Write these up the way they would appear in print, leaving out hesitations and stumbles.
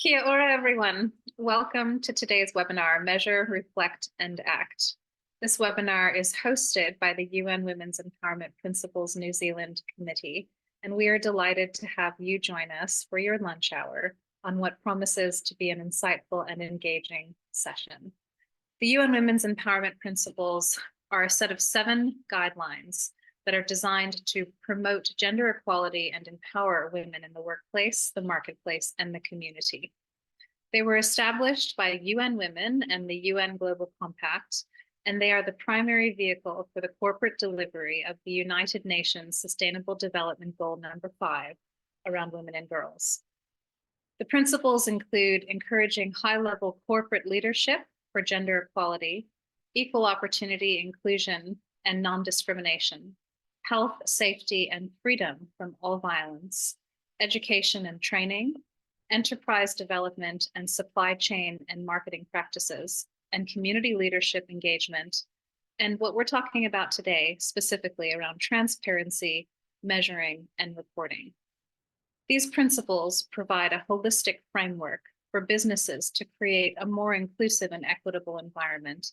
Kia ora, everyone. Welcome to today's webinar, Measure, Reflect, and Act. This webinar is hosted by the UN Women's Empowerment Principles New Zealand Committee, and we are delighted to have you join us for your lunch hour on what promises to be an insightful and engaging session. The UN Women's Empowerment Principles are a set of 7 guidelines that are designed to promote gender equality and empower women in the workplace, the marketplace, and the community. They were established by UN Women and the UN Global Compact, and they are the primary vehicle for the corporate delivery of the United Nations Sustainable Development Goal number 5 around women and girls. The principles include encouraging high-level corporate leadership for gender equality, equal opportunity, inclusion, and non-discrimination, health, safety, and freedom from all violence, education and training, enterprise development and supply chain and marketing practices, and community leadership engagement, and what we're talking about today, specifically around transparency, measuring, and reporting. These principles provide a holistic framework for businesses to create a more inclusive and equitable environment,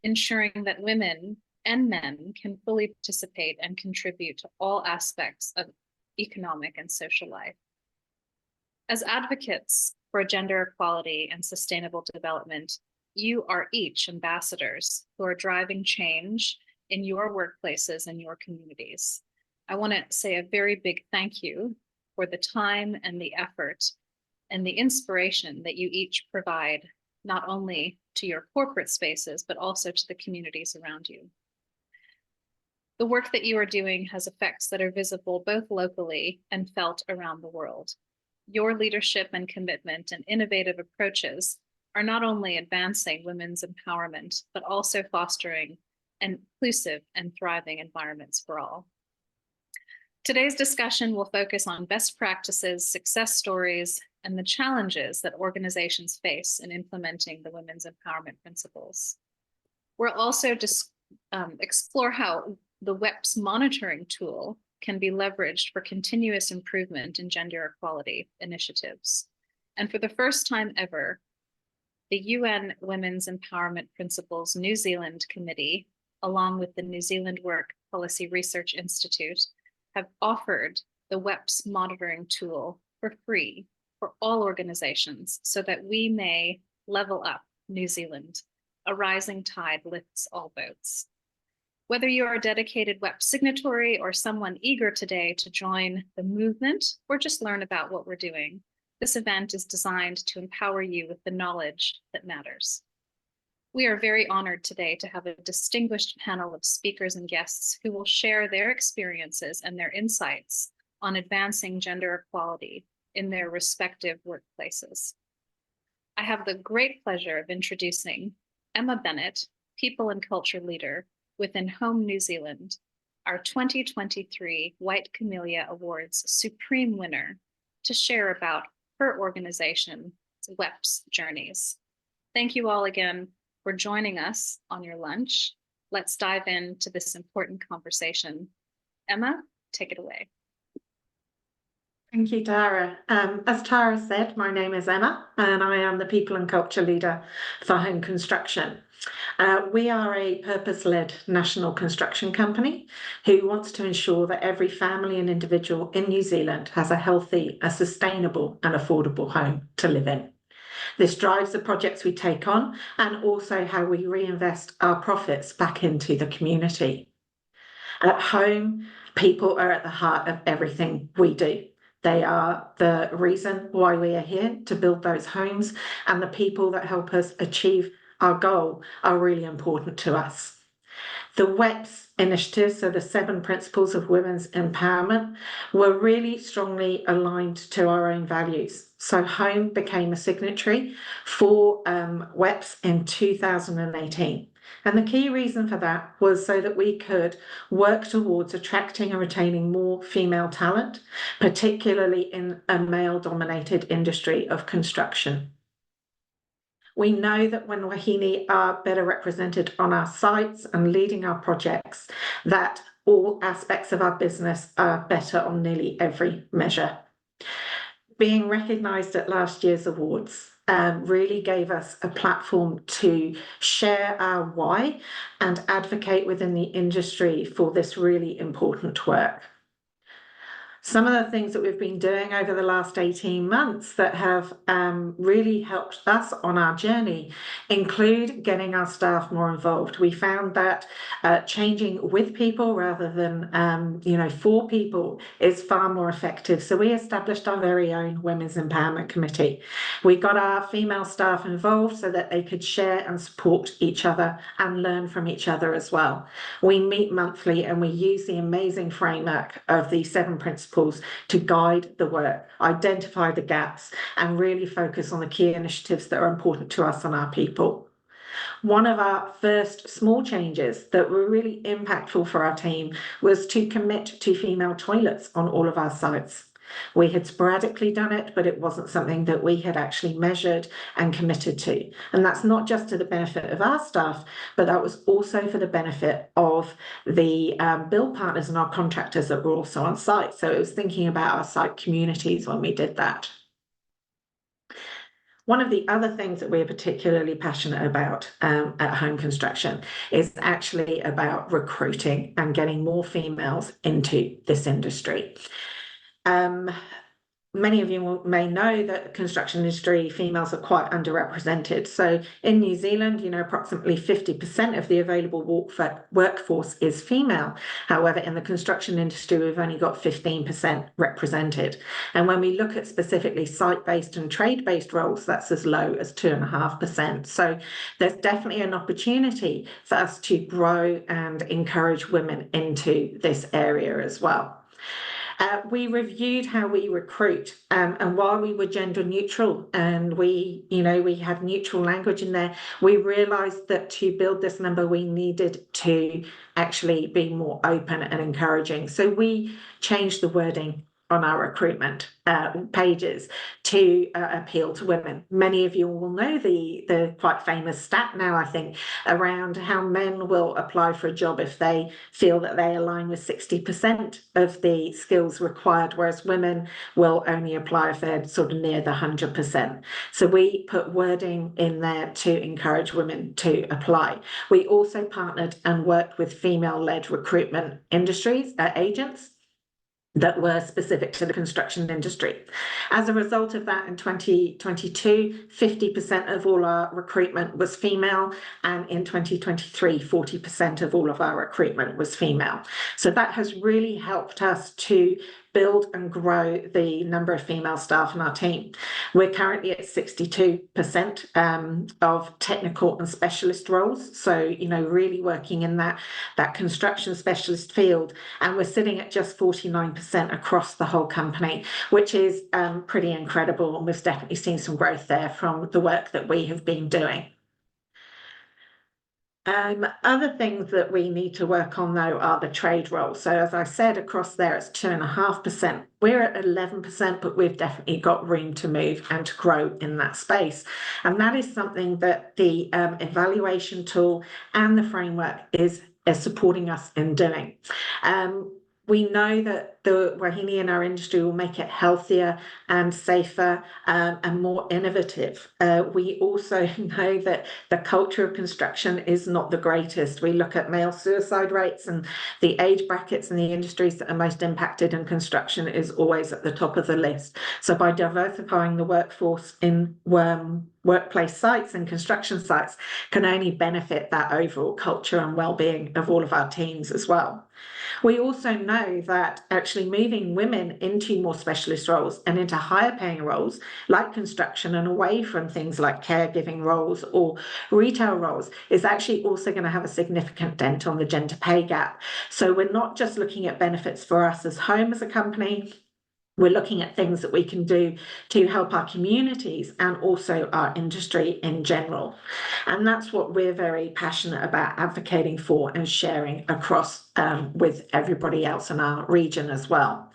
ensuring that women and men can fully participate and contribute to all aspects of economic and social life. As advocates for gender equality and sustainable development, you are each ambassadors who are driving change in your workplaces and your communities. I want to say a very big thank you for the time and the effort and the inspiration that you each provide, not only to your corporate spaces, but also to the communities around you. The work that you are doing has effects that are visible both locally and felt around the world. Your leadership and commitment and innovative approaches are not only advancing women's empowerment, but also fostering inclusive and thriving environments for all. Today's discussion will focus on best practices, success stories, and the challenges that organizations face in implementing the women's empowerment principles. We'll also explore how the WEPs monitoring tool can be leveraged for continuous improvement in gender equality initiatives. And for the first time ever, the UN Women's Empowerment Principles New Zealand Committee, along with the New Zealand Work Policy Research Institute, have offered the WEPs monitoring tool for free for all organizations so that we may level up New Zealand. A rising tide lifts all boats. Whether you are a dedicated WEP signatory or someone eager today to join the movement or just learn about what we're doing, this event is designed to empower you with the knowledge that matters. We are very honored today to have a distinguished panel of speakers and guests who will share their experiences and their insights on advancing gender equality in their respective workplaces. I have the great pleasure of introducing Emma Bennett, People and Culture Leader within Home New Zealand, our 2023 White Camellia Awards Supreme winner, to share about her organization's WEPs journeys. Thank you all again for joining us on your lunch. Let's dive into this important conversation. Emma, take it away. Thank you, Tara. As Tara said, my name is Emma, and I am the People and Culture Leader for Home Construction. We are a purpose-led national construction company who wants to ensure that every family and individual in New Zealand has a healthy, a sustainable and affordable home to live in. This drives the projects we take on and also how we reinvest our profits back into the community. At home, people are at the heart of everything we do. They are the reason why we are here to build those homes, and the people that help us achieve our goal are really important to us. The WEPs initiatives, so the 7 principles of women's empowerment, were really strongly aligned to our own values. So Home became a signatory for WEPs in 2018. And the key reason for that was so that we could work towards attracting and retaining more female talent, particularly in a male-dominated industry of construction. We know that when Wahine are better represented on our sites and leading our projects, that all aspects of our business are better on nearly every measure. being recognised at last year's awards really gave us a platform to share our why and advocate within the industry for this really important work. Some of the things that we've been doing over the last 18 months that have really helped us on our journey include getting our staff more involved. We found that changing with people rather than, for people is far more effective. So we established our very own Women's Empowerment Committee. We got our female staff involved so that they could share and support each other and learn from each other as well. We meet monthly and we use the amazing framework of the 7 principles to guide the work, identify the gaps, and really focus on the key initiatives that are important to us and our people. One of our first small changes that were really impactful for our team was to commit to female toilets on all of our sites. We had sporadically done it, but it wasn't something that we had actually measured and committed to. And that's not just to the benefit of our staff, but that was also for the benefit of the build partners and our contractors that were also on site. So it was thinking about our site communities when we did that. One of the other things that we're particularly passionate about at Home Construction is actually about recruiting and getting more females into this industry. Many of you may know that the construction industry females are quite underrepresented. So in New Zealand, approximately 50% of the available workforce is female. However, in the construction industry, we've only got 15% represented. And when we look at specifically site-based and trade-based roles, that's as low as 2.5%. So there's definitely an opportunity for us to grow and encourage women into this area as well. We reviewed how we recruit, and while we were gender neutral and we have neutral language in there, we realised that to build this number, we needed to actually be more open and encouraging. So we changed the wording on our recruitment pages to appeal to women. Many of you will know the quite famous stat now, I think, around how men will apply for a job if they feel that they align with 60% of the skills required, whereas women will only apply if they're sort of near the 100%. So we put wording in there to encourage women to apply. We also partnered and worked with female-led recruitment industries, agents, that were specific to the construction industry. As a result of that, in 2022, 50% of all our recruitment was female, and in 2023, 40% of all of our recruitment was female. So that has really helped us to build and grow the number of female staff in our team. We're currently at 62% of technical and specialist roles. So, really working in that construction specialist field. And we're sitting at just 49% across the whole company, which is pretty incredible. And we've definitely seen some growth there from the work that we have been doing. Other things that we need to work on, though, are the trade roles. So as I said, across there, it's 2.5%. We're at 11%, but we've definitely got room to move and to grow in that space. And that is something that the evaluation tool and the framework is supporting us in doing. We know that the wahine in our industry will make it healthier and safer and more innovative. We also know that the culture of construction is not the greatest. We look at male suicide rates, and the age brackets and the industries that are most impacted in construction is always at the top of the list. So by diversifying the workforce in workplace sites and construction sites can only benefit that overall culture and well-being of all of our teams as well. We also know that actually moving women into more specialist roles and into higher paying roles like construction and away from things like caregiving roles or retail roles is actually also going to have a significant dent on the gender pay gap. So we're not just looking at benefits for us as Home as a company. We're looking at things that we can do to help our communities and also our industry in general. And that's what we're very passionate about advocating for and sharing across with everybody else in our region as well.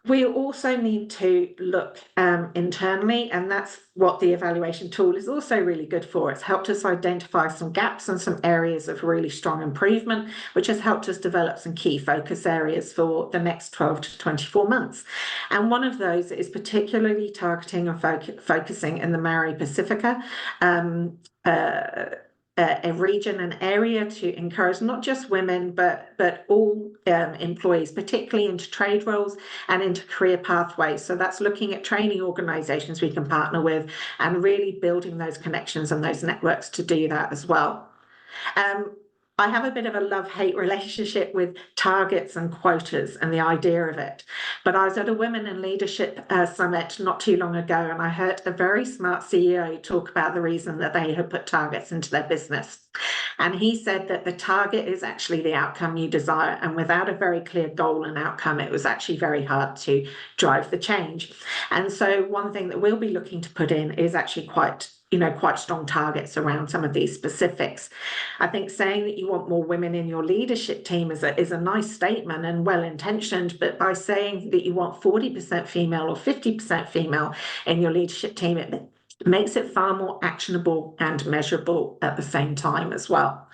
We also need to look internally, and that's what the evaluation tool is also really good for. It's helped us identify some gaps and some areas of really strong improvement, which has helped us develop some key focus areas for the next 12 to 24 months. And one of those is particularly targeting and focusing in the Maori Pacifica. A region, an area to encourage not just women, but all employees, particularly into trade roles and into career pathways. So that's looking at training organisations we can partner with and really building those connections and those networks to do that as well. I have a bit of a love-hate relationship with targets and quotas and the idea of it. But I was at a Women in Leadership Summit not too long ago, and I heard a very smart CEO talk about the reason that they had put targets into their business. And he said that the target is actually the outcome you desire. And without a very clear goal and outcome, it was actually very hard to drive the change. And so one thing that we'll be looking to put in is actually quite strong targets around some of these specifics. I think saying that you want more women in your leadership team is a nice statement and well-intentioned, but by saying that you want 40% female or 50% female in your leadership team, it makes it far more actionable and measurable at the same time as well.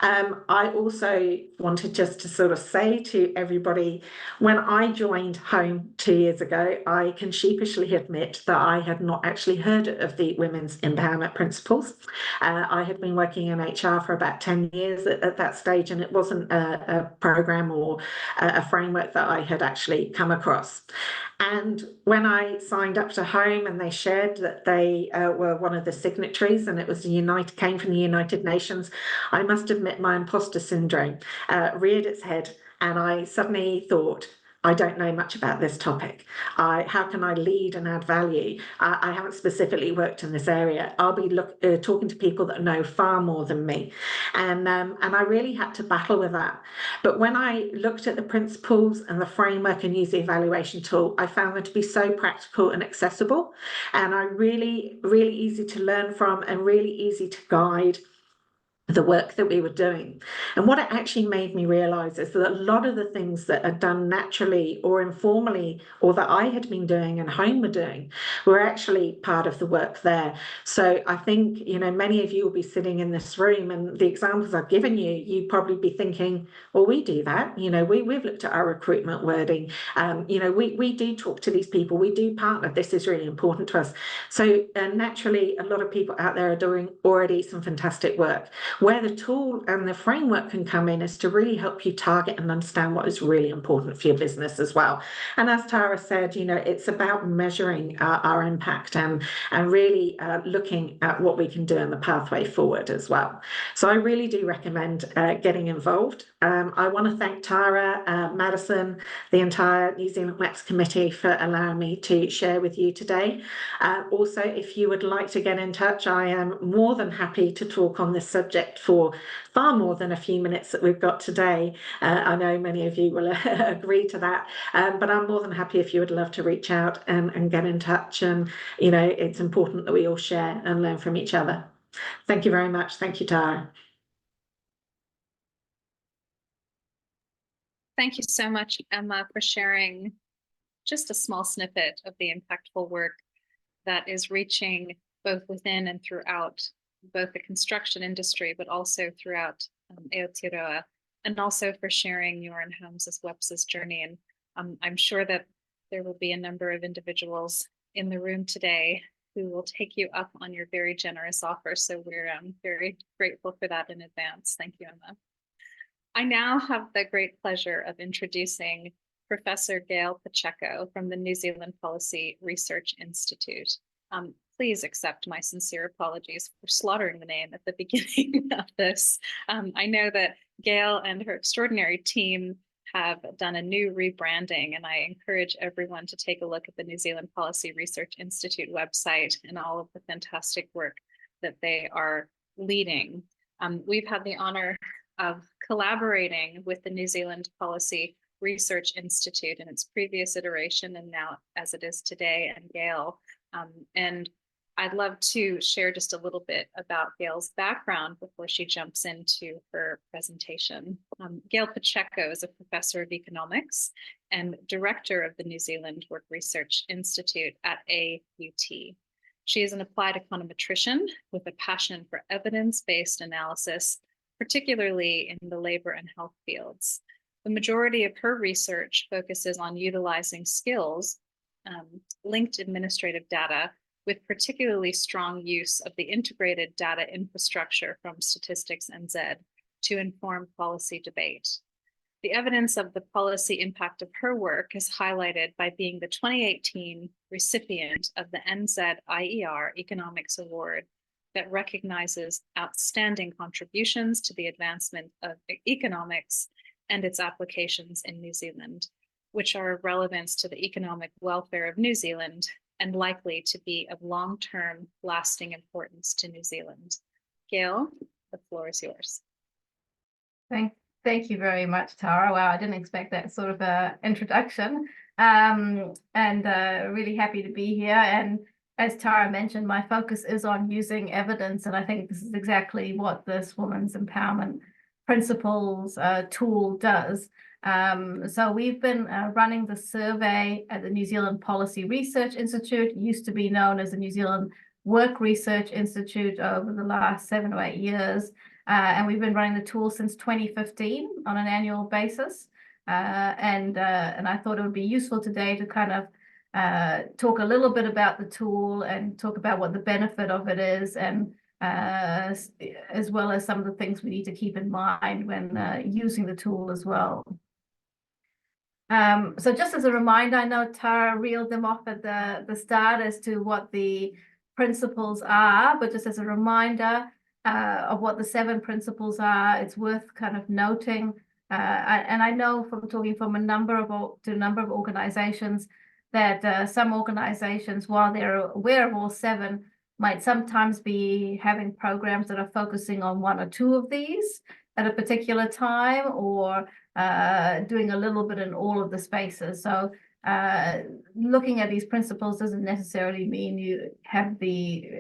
I also wanted just to sort of say to everybody, when I joined Home 2 years ago, I can sheepishly admit that I had not actually heard of the Women's Empowerment Principles. I had been working in HR for about 10 years at that stage, and it wasn't a program or a framework that I had actually come across. And when I signed up to Home and they shared that they were one of the signatories and it was came from the United Nations, I must admit my imposter syndrome reared its head, and I suddenly thought, I don't know much about this topic. How can I lead and add value? I haven't specifically worked in this area. I'll be talking to people that know far more than me. And I really had to battle with that. But when I looked at the principles and the framework and used the evaluation tool, I found them to be so practical and accessible. And really easy to learn from and really easy to guide the work that we were doing. And what it actually made me realize is that a lot of the things that are done naturally or informally, or that I had been doing and Home were doing, were actually part of the work there. So I think, many of you will be sitting in this room, and the examples I've given you, you'd probably be thinking, well, we do that. We've looked at our recruitment wording. We do talk to these people. We do partner. This is really important to us. So naturally, a lot of people out there are doing already some fantastic work. Where the tool and the framework can come in is to really help you target and understand what is really important for your business as well. And as Tara said, it's about measuring our impact and really looking at what we can do in the pathway forward as well. So I really do recommend getting involved. I want to thank Tara, Madison, the entire New Zealand WEPs committee for allowing me to share with you today. Also, if you would like to get in touch, I am more than happy to talk on this subject for far more than a few minutes that we've got today. I know many of you will agree to that, but I'm more than happy if you would love to reach out and get in touch. And, it's important that we all share and learn from each other. Thank you very much. Thank you, Tara. Thank you so much, Emma, for sharing just a small snippet of the impactful work that is reaching both within and throughout both the construction industry, but also throughout Aotearoa, and also for sharing your and Home's WEPs' journey. And I'm sure that there will be a number of individuals in the room today who will take you up on your very generous offer. So we're very grateful for that in advance. Thank you, Emma. I now have the great pleasure of introducing Professor Gail Pacheco from the New Zealand Policy Research Institute. Please accept my sincere apologies for slaughtering the name at the beginning of this. I know that Gail and her extraordinary team have done a new rebranding, and I encourage everyone to take a look at the New Zealand Policy Research Institute website and all of the fantastic work that they are leading. We've had the honor of collaborating with the New Zealand Policy Research Institute in its previous iteration and now as it is today, and Gail. And I'd love to share just a little bit about Gail's background before she jumps into her presentation. Gail Pacheco is a professor of economics and director of the New Zealand Work Research Institute at AUT. She is an applied econometrician with a passion for evidence-based analysis, particularly in the labor and health fields. The majority of her research focuses on utilizing skills, linked administrative data, with particularly strong use of the integrated data infrastructure from Statistics NZ to inform policy debate. The evidence of the policy impact of her work is highlighted by being the 2018 recipient of the NZIER Economics Award that recognizes outstanding contributions to the advancement of economics and its applications in New Zealand, which are of relevance to the economic welfare of New Zealand and likely to be of long-term lasting importance to New Zealand. Gail, the floor is yours. Thank you very much, Tara. Wow, I didn't expect that sort of introduction. Really happy to be here. And as Tara mentioned, my focus is on using evidence, and I think this is exactly what this Women's Empowerment Principles tool does. So we've been running the survey at the New Zealand Policy Research Institute, used to be known as the New Zealand Work Research Institute, over the last 7 or 8 years. And we've been running the tool since 2015 on an annual basis. And I thought it would be useful today to kind of talk a little bit about the tool and talk about what the benefit of it is, and as well as some of the things we need to keep in mind when using the tool as well. So just as a reminder, I know Tara reeled them off at the start as to what the principles are, but just as a reminder of what the 7 principles are, it's worth kind of noting. And I know from talking from a number of organizations that some organizations, while they're aware of all 7, might sometimes be having programs that are focusing on 1 or 2 of these at a particular time, or doing a little bit in all of the spaces. So looking at these principles doesn't necessarily mean you have the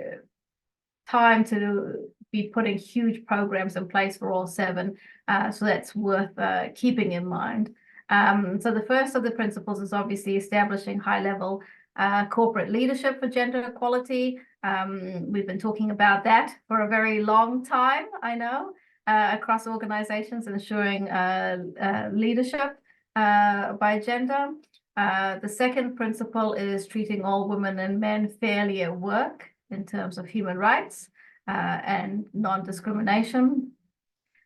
time to be putting huge programs in place for all 7. So that's worth keeping in mind. So the first of the principles is obviously establishing high-level corporate leadership for gender equality. We've been talking about that for a very long time, I know, across organizations, ensuring leadership by gender. The second principle is treating all women and men fairly at work in terms of human rights and non-discrimination.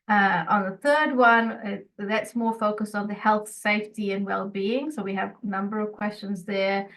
On the third one, that's more focused on the health, safety, and well-being. So we have a number of questions there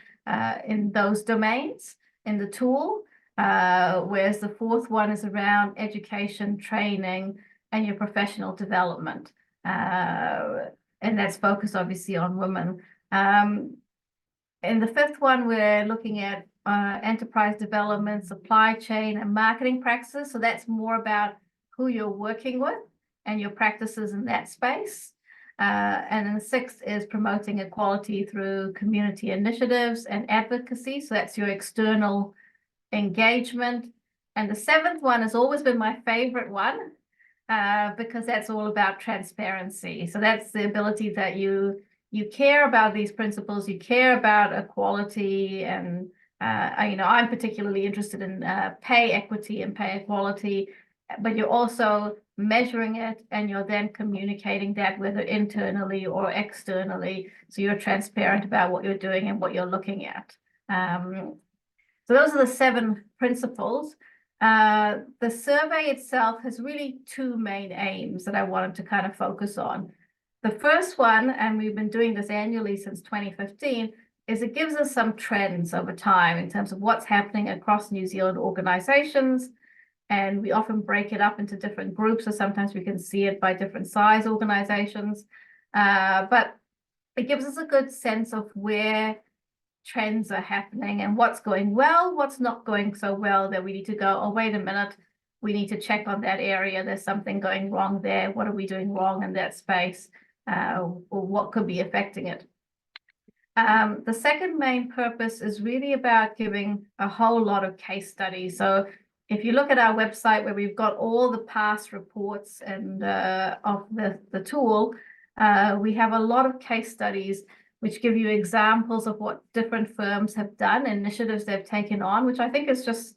in those domains in the tool, whereas the fourth one is around education, training, and your professional development. And that's focused obviously on women. In the fifth one, we're looking at enterprise development, supply chain, and marketing practices. So that's more about who you're working with and your practices in that space. And then the sixth is promoting equality through community initiatives and advocacy. So that's your external engagement. And the seventh one has always been my favorite one, because that's all about transparency. So that's the ability that you care about these principles, you care about equality, and I'm particularly interested in pay equity and pay equality, but you're also measuring it, and you're then communicating that, whether internally or externally, so you're transparent about what you're doing and what you're looking at. So those are the 7 principles. The survey itself has really 2 main aims that I wanted to kind of focus on. The first one, and we've been doing this annually since 2015, is it gives us some trends over time in terms of what's happening across New Zealand organizations. And we often break it up into different groups, so sometimes we can see it by different size organizations. But it gives us a good sense of where trends are happening and what's going well, what's not going so well, that we need to go, oh, wait a minute, we need to check on that area. There's something going wrong there. What are we doing wrong in that space? Or what could be affecting it? The second main purpose is really about giving a whole lot of case studies. So if you look at our website where we've got all the past reports and of the tool, we have a lot of case studies which give you examples of what different firms have done, initiatives they've taken on, which I think is just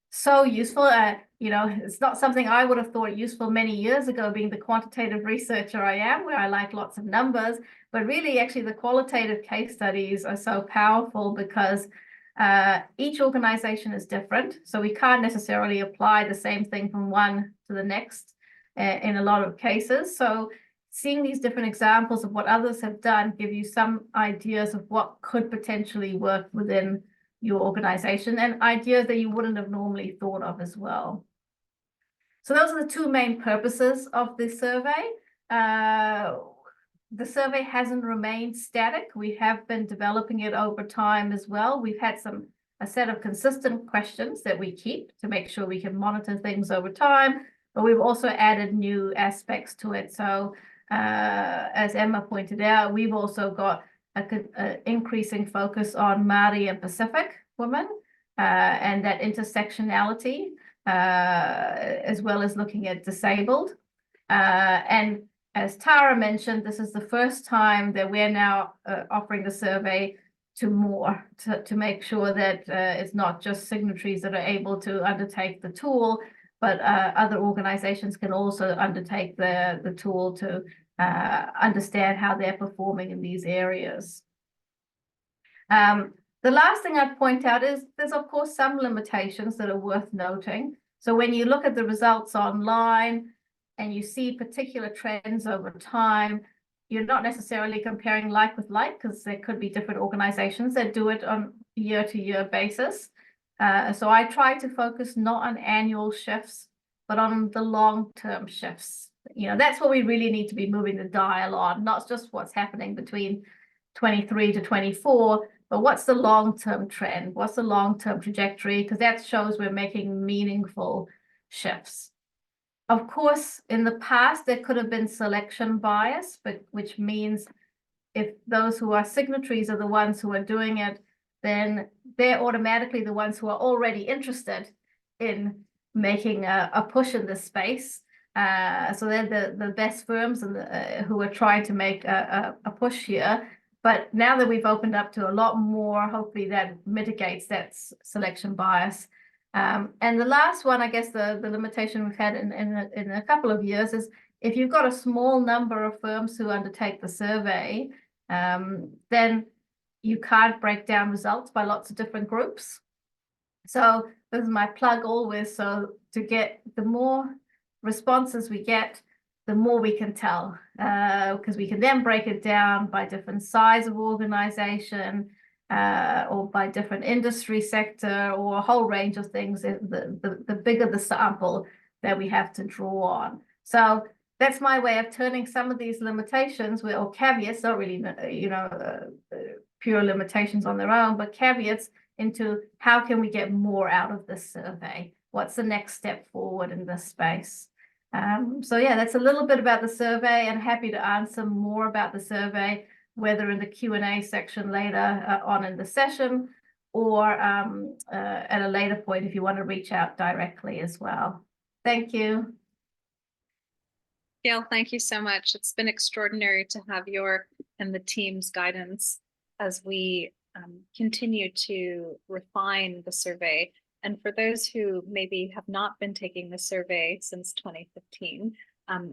so useful. You know, it's not something I would have thought useful many years ago, being the quantitative researcher I am, where I like lots of numbers, but really actually the qualitative case studies are so powerful because each organization is different. So we can't necessarily apply the same thing from one to the next in a lot of cases. So seeing these different examples of what others have done give you some ideas of what could potentially work within your organization and ideas that you wouldn't have normally thought of as well. So those are the two main purposes of the survey. The survey hasn't remained static. We have been developing it over time as well. We've had a set of consistent questions that we keep to make sure we can monitor things over time, but we've also added new aspects to it. So as Emma pointed out, we've also got an increasing focus on Māori and Pacific women and that intersectionality, as well as looking at disabled. And as Tara mentioned, this is the first time that we're now offering the survey to more, to make sure that it's not just signatories that are able to undertake the tool, but other organizations can also undertake the tool to understand how they're performing in these areas. The last thing I'd point out is there's of course some limitations that are worth noting. So when you look at the results online and you see particular trends over time, you're not necessarily comparing like with like, because there could be different organizations that do it on a year-to-year basis. So I try to focus not on annual shifts, but on the long-term shifts. You know, that's what we really need to be moving the dial on, not just what's happening between 23 to 24, but what's the long-term trend? What's the long-term trajectory? Because that shows we're making meaningful shifts. Of course, in the past, there could have been selection bias, but which means if those who are signatories are the ones who are doing it, then they're automatically the ones who are already interested in making a push in this space. So they're the best firms and who are trying to make a push here. But now that we've opened up to a lot more, hopefully that mitigates that selection bias. And the last one, I guess the limitation we've had in a couple of years is if you've got a small number of firms who undertake the survey, then you can't break down results by lots of different groups. So this is my plug always. So to get the more responses we get, the more we can tell, because we can then break it down by different size of organization, or by different industry sector, or a whole range of things. The bigger the sample that we have to draw on. So that's my way of turning some of these limitations, or caveats, not really, pure limitations on their own, but caveats into how can we get more out of this survey? What's the next step forward in this space? So yeah, that's a little bit about the survey, and happy to answer more about the survey, whether in the Q&A section later on in the session, or at a later point if you want to reach out directly as well. Thank you. Gail, thank you so much. It's been extraordinary to have your and the team's guidance as we continue to refine the survey. And for those who maybe have not been taking the survey since 2015,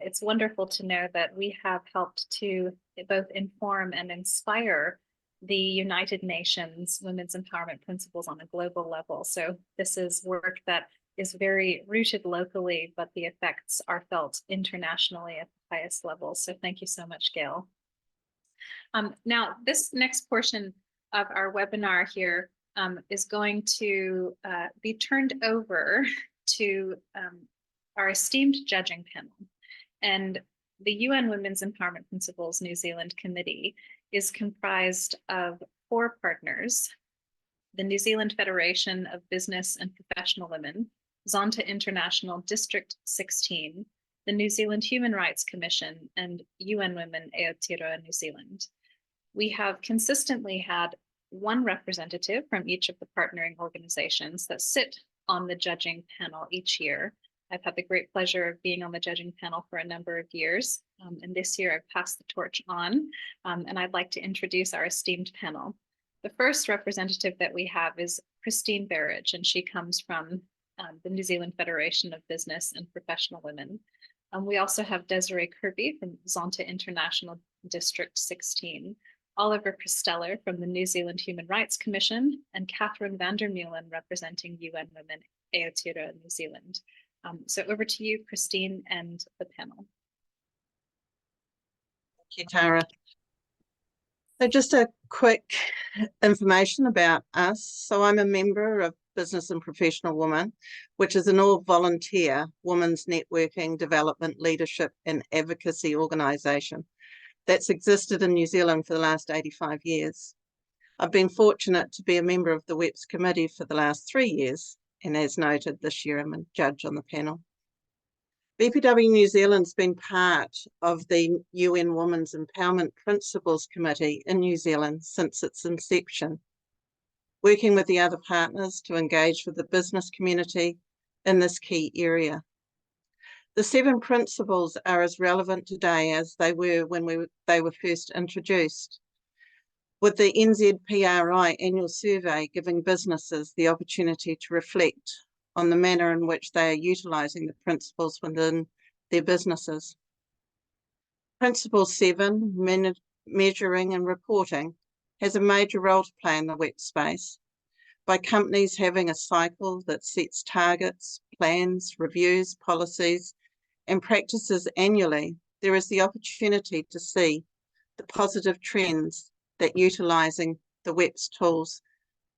it's wonderful to know that we have helped to both inform and inspire the United Nations Women's Empowerment Principles on a global level. So this is work that is very rooted locally, but the effects are felt internationally at the highest level. So thank you so much, Gail. Now, this next portion of our webinar here is going to be turned over to our esteemed judging panel. And the UN Women's Empowerment Principles New Zealand Committee is comprised of 4 partners: the New Zealand Federation of Business and Professional Women, Zonta International District 16, the New Zealand Human Rights Commission, and UN Women Aotearoa New Zealand. We have consistently had one representative from each of the partnering organizations that sit on the judging panel each year. I've had the great pleasure of being on the judging panel for a number of years, and this year I've passed the torch on, and I'd like to introduce our esteemed panel. The first representative that we have is Christine Berridge, and she comes from the New Zealand Federation of Business and Professional Women. We also have Desiree Kirby from Zonta International District 16, Oliver Christeller from the New Zealand Human Rights Commission, and Catherine van der Meulen representing UN Women Aotearoa, New Zealand. So over to you, Christine, and the panel. Thank you, Tara. So just a quick information about us. So I'm a member of Business and Professional Women, which is an all-volunteer women's networking, development, leadership and advocacy organisation that's existed in New Zealand for the last 85 years. I've been fortunate to be a member of the WEPs committee for the last 3 years, and as noted, this year I'm a judge on the panel. BPW New Zealand's been part of the UN Women's Empowerment Principles Committee in New Zealand since its inception, working with the other partners to engage with the business community in this key area. The 7 principles are as relevant today as they were when they were first introduced, with the NZPRI annual survey giving businesses the opportunity to reflect on the manner in which they are utilising the principles within their businesses. Principle 7, measuring and reporting, has a major role to play in the WEP space by companies having a cycle that sets targets, plans, reviews, policies, and practices annually. There is the opportunity to see the positive trends that utilising the WEPs tools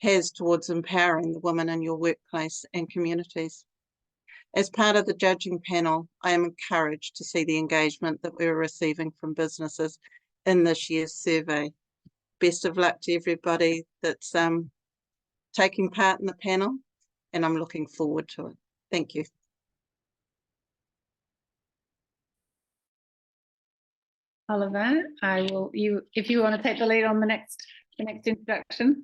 has towards empowering the women in your workplace and communities. As part of the judging panel, I am encouraged to see the engagement that we're receiving from businesses in this year's survey. Best of luck to everybody that's taking part in the panel, and I'm looking forward to it. Thank you. Oliver, if you want to take the lead on the next introduction.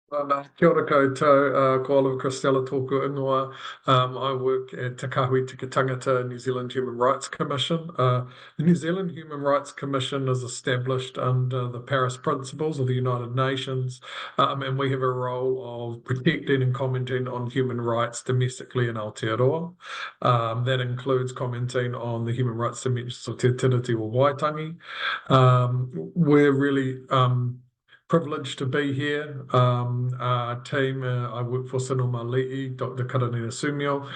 Kia ora koutou, ko Oliver Christeller tōku ingoa. I work at Te Kahui Tika Tangata New Zealand Human Rights Commission. The New Zealand Human Rights Commission is established under the Paris Principles of the United Nations, and we have a role of protecting and commenting on human rights domestically in Aotearoa. That includes commenting on the human rights dimensions of Te Tiriti o Waitangi. We're really privileged to be here. Our team, I work for Sinoma Li'i, Dr. Karanina Sumio,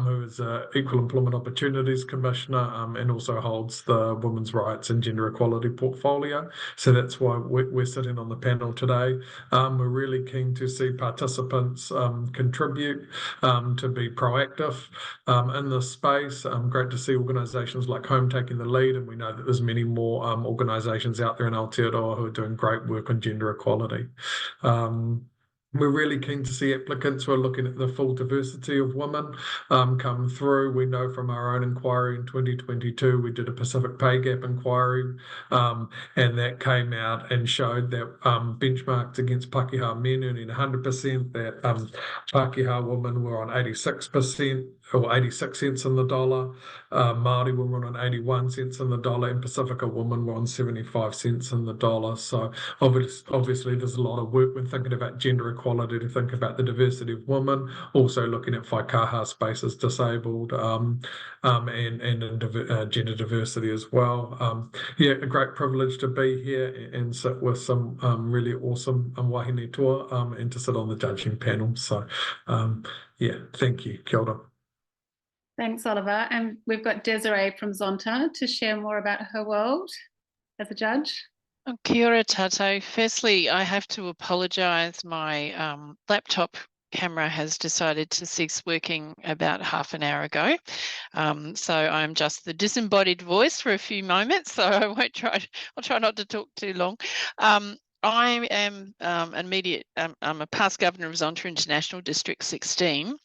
who is Equal Employment Opportunities Commissioner and also holds the Women's Rights and Gender Equality portfolio. So that's why we're sitting on the panel today. We're really keen to see participants contribute, to be proactive in this space. Great to see organisations like Home taking the lead, and we know that there's many more organisations out there in Aotearoa who are doing great work on gender equality. We're really keen to see applicants who are looking at the full diversity of women come through. We know from our own inquiry in 2022, we did a Pacific Pay Gap inquiry, and that came out and showed that benchmarked against Pākehā men earning 100%, that Pākehā women were on 86%, or 86 cents in the dollar, Māori women were on 81 cents in the dollar, and Pacifica women were on 75 cents in the dollar. So obviously there's a lot of work when thinking about gender equality to think about the diversity of women, also looking at whaikaha spaces disabled, and gender diversity as well. Yeah, a great privilege to be here and sit with some really awesome wahine tour and to sit on the judging panel. So yeah, thank you. Kia ora. Thanks, Oliver. And we've got Desiree from Zonta to share more about her world as a judge. Kia ora tātou. Firstly, I have to apologise. My laptop camera has decided to cease working about half an hour ago. So I'm just the disembodied voice for a few moments, so I'll try not to talk too long. I am I'm a past governor of Zonta International District 16,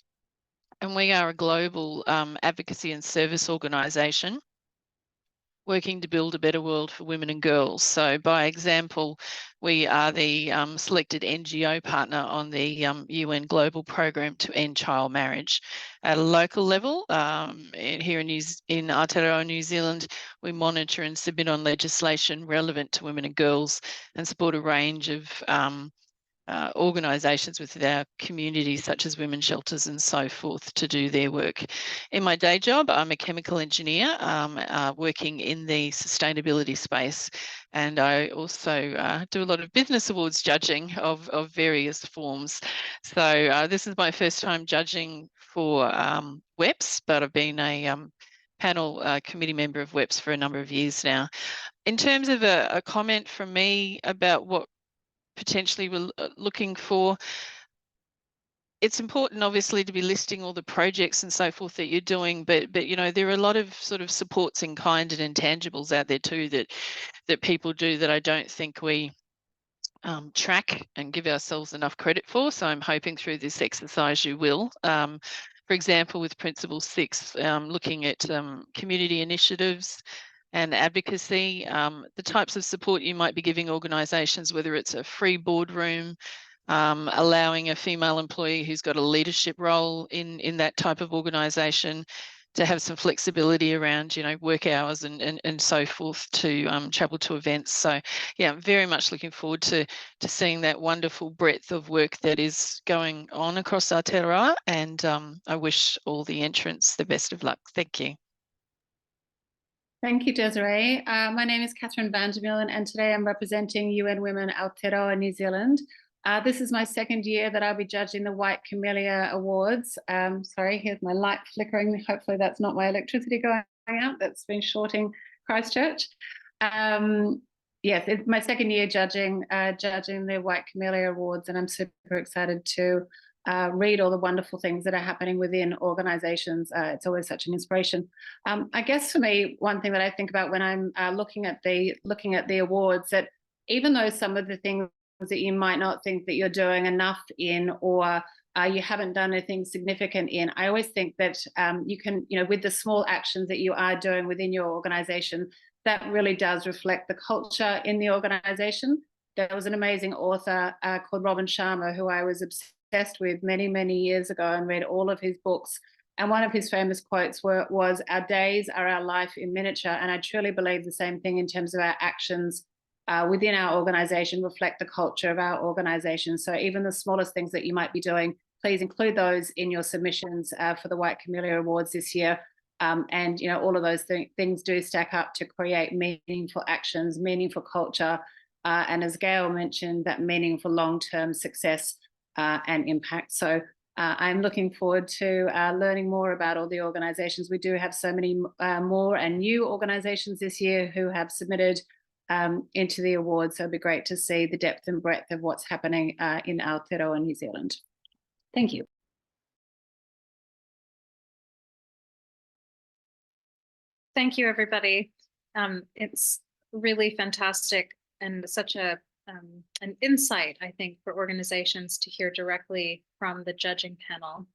and we are a global advocacy and service organisation. working to build a better world for women and girls. So by example, we are the selected NGO partner on the UN Global Program to End Child Marriage. At a local level, here in Aotearoa, New Zealand, we monitor and submit on legislation relevant to women and girls and support a range of organisations within our communities, such as women's shelters and so forth, to do their work. In my day job, I'm a chemical engineer working in the sustainability space, and I also do a lot of business awards judging of various forms. So this is my first time judging for WEPs, but I've been a panel committee member of WEPs for a number of years now. In terms of a comment from me about what potentially we're looking for, it's important obviously to be listing all the projects and so forth that you're doing, but you know, there are a lot of sort of supports in kind and intangibles out there too that people do that I don't think we track and give ourselves enough credit for. So I'm hoping through this exercise you will. For example, with Principle 6, looking at community initiatives and advocacy, the types of support you might be giving organisations, whether it's a free boardroom, allowing a female employee who's got a leadership role in that type of organisation to have some flexibility around, you know, work hours and so forth, to travel to events. So yeah, I'm very much looking forward to seeing that wonderful breadth of work that is going on across Aotearoa, and I wish all the entrants the best of luck. Thank you. Thank you, Desiree. My name is Catherine Vandermeulen, and today I'm representing UN Women Aotearoa, New Zealand. This is my second year that I'll be judging the White Camellia Awards. Sorry, here's my light flickering. Hopefully that's not my electricity going out. That's been shorting Christchurch. Yes, it's my second year judging the White Camellia Awards, and I'm super excited to read all the wonderful things that are happening within organizations. It's always such an inspiration. I guess for me, one thing that I think about when I'm looking at the awards, that even though some of the things that you might not think that you're doing enough in, or you haven't done anything significant in, I always think that you can, you know, with the small actions that you are doing within your organization, that really does reflect the culture in the organization. There was an amazing author called Robin Sharma, who I was obsessed with many years ago and read all of his books. And one of his famous quotes was, "Our days are our life in miniature." And I truly believe the same thing in terms of our actions within our organization reflect the culture of our organization. So even the smallest things that you might be doing, please include those in your submissions for the White Camellia Awards this year. And you know, all of those things do stack up to create meaningful actions, meaningful culture, and as Gail mentioned, that meaningful long-term success and impact. So I'm looking forward to learning more about all the organizations. We do have so many more and new organizations this year who have submitted into the awards. So it'd be great to see the depth and breadth of what's happening in Aotearoa and New Zealand. Thank you. Thank you, everybody. It's really fantastic and such an insight, I think, for organizations to hear directly from the judging panel.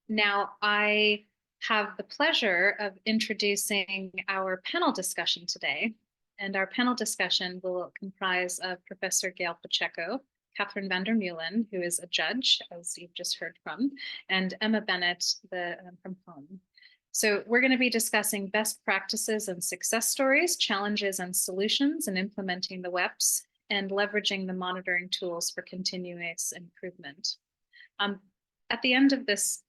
Now, I have the pleasure of introducing our panel discussion today. And our panel discussion will comprise of Professor Gail Pacheco, Catherine Vandermeulen, who is a judge, as you've just heard from, and Emma Bennett from home. So we're going to be discussing best practices and success stories, challenges and solutions in implementing the WEPs, and leveraging the monitoring tools for continuous improvement. At the end of this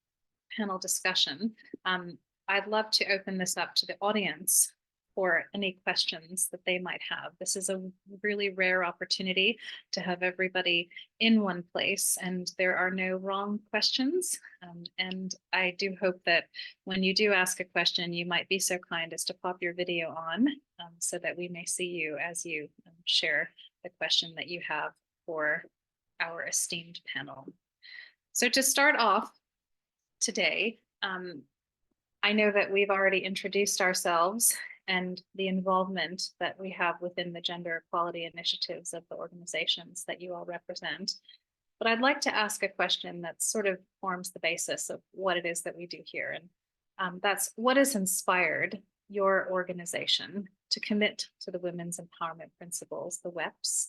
panel discussion, I'd love to open this up to the audience for any questions that they might have. This is a really rare opportunity to have everybody in one place, and there are no wrong questions. And I do hope that when you do ask a question, you might be so kind as to pop your video on so that we may see you as you share the question that you have for our esteemed panel. So to start off today, I know that we've already introduced ourselves and the involvement that we have within the gender equality initiatives of the organizations that you all represent. But I'd like to ask a question that sort of forms the basis of what it is that we do here. And that's, what has inspired your organization to commit to the Women's Empowerment Principles, the WEPs?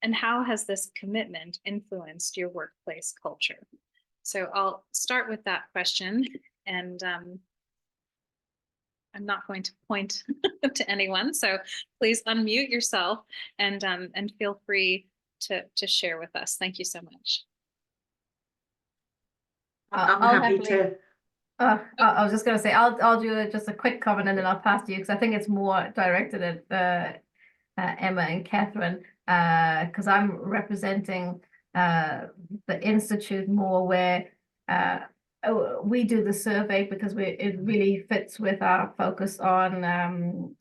And how has this commitment influenced your workplace culture? So I'll start with that question, and I'm not going to point to anyone, so please unmute yourself and feel free to share with us. Thank you so much. I'm I'll happy happily- to. I was just going to say, I'll do just a quick comment and then I'll pass to you, because I think it's more directed at Emma and Catherine, because I'm representing the Institute more, where we do the survey because it really fits with our focus on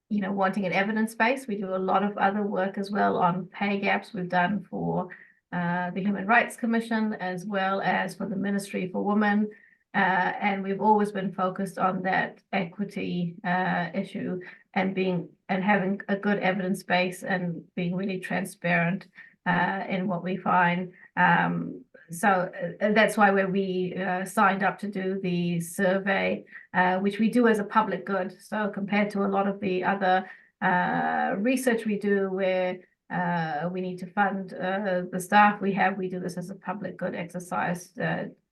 wanting an evidence base. We do a lot of other work as well on pay gaps. We've done for the Human Rights Commission as well as for the Ministry for Women. And we've always been focused on that equity issue and having a good evidence base and being really transparent in what we find. So that's why we signed up to do the survey, which we do as a public good. So compared to a lot of the other research we do, where we need to fund the staff we do this as a public good exercise,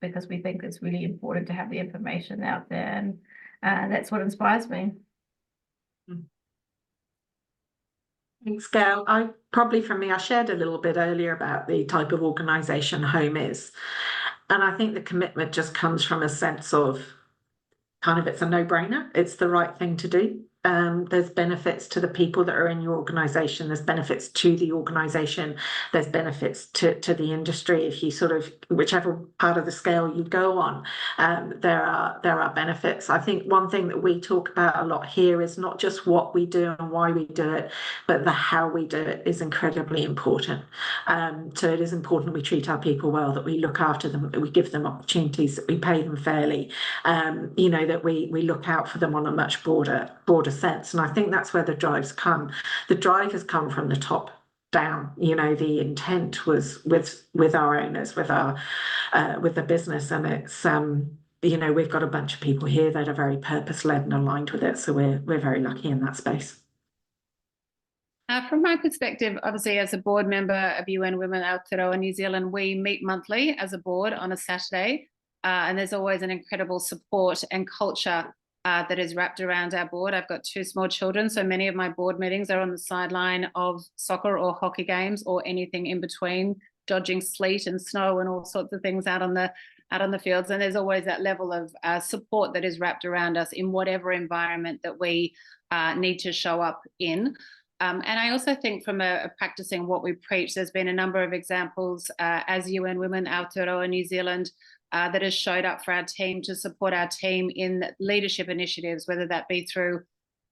because we think it's really important to have the information out there, and that's what inspires me. Thanks, Gail. For me, I shared a little bit earlier about the type of organisation Home is. And I think the commitment just comes from a sense of it's a no-brainer. It's the right thing to do. There's benefits to the people that are in your organisation. There's benefits to the organisation. There's benefits to the industry. If you whichever part of the scale you go on, there are benefits. I think one thing that we talk about a lot here is not just what we do and why we do it, but the how we do it is incredibly important. So it is important we treat our people well, that we look after them, that we give them opportunities, that we pay them fairly, that we look out for them on a much broader sense. And I think that's where the drives come. The drive has come from the top down. The intent was with our owners, with the business, and it's we've got a bunch of people here that are very purpose-led and aligned with it. So we're very lucky in that space. From my perspective, obviously, as a board member of UN Women Aotearoa New Zealand, we meet monthly as a board on a Saturday, and there's always an incredible support and culture that is wrapped around our board. I've got 2 small children, so many of my board meetings are on the sideline of soccer or hockey games or anything in between, dodging sleet and snow and all sorts of things out on the fields. And there's always that level of support that is wrapped around us in whatever environment that we need to show up in. And I also think from a practicing what we preach, there's been a number of examples as UN Women Aotearoa New Zealand that has showed up for our team to support our team in leadership initiatives, whether that be through